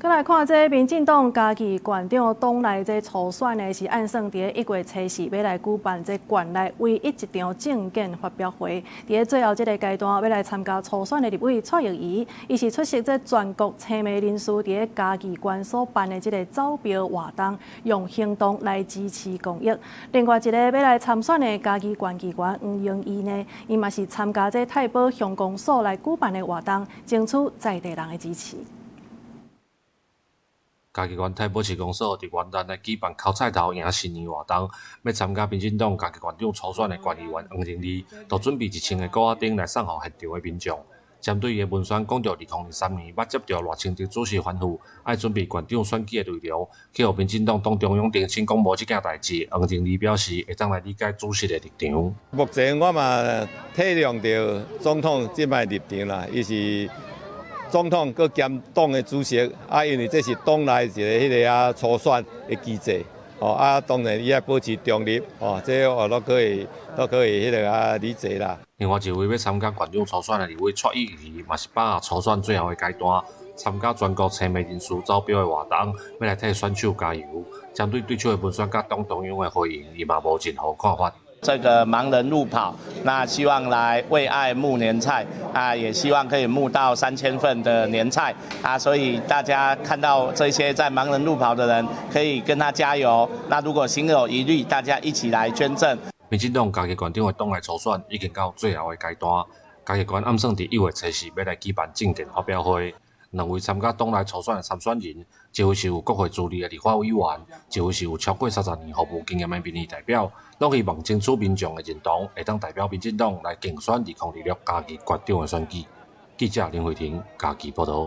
再来看这民进党家己县长党内这初选的是按算伫1月初4要来举办这县内唯一一场政见发表会。伫最后这个阶段要来参加初选的立委蔡玉仪，伊是出席这全国青媒人士伫家己县所办的这个走票活动，用行动来支持公益。另外一个要来参选的家己县议员黄永义呢，伊嘛是参加这太保乡公所来举办的活动，争取在地人的支持。 家己县太保市公所伫元旦来举办烤菜头迎新年活动，要参加民进党家己县长初选的县议员黄仁义，就准备1000个鼓仔顶来送互现场的民众。针对伊的文宣讲到2003年捌接到赖清德主席吩咐，爱准备县长选举的内容，去互民进党党中央澄清讲无即件代志。黄仁义表示会当来理解主席的立场。目前我嘛体谅到总统即摆立场啦，伊是。 总统佮兼党的主席，因为这是党内一个迄个初选的机制，当然伊要保持中立，这都可以迄个理解啦。另外一位要参加县长初选的立委蔡玉仪，嘛是把握初选最后的阶段，参加全国青媒人士走标的活动，要来替选手加油。针对对手的文宣甲党中央的回应，伊嘛无任何看法。 这个盲人路跑，那希望来为爱募年菜啊，也希望可以募到3000份的年菜啊，所以大家看到这些在盲人路跑的人，可以跟他加油。那如果心有疑虑，大家一起来捐赠。民进党家己县长的党内初选已经到最后的阶段，家己县暗算伫1月初4要来举办政见发表会。 2位参加党内初选的参选人，一位是有国会资历的立法委员，一位是有超过30年服务经验的民意代表，拢希望争取民众的认同，会当代表民进党来竞选2026家己县长的选举。记者林慧婷，家己报道。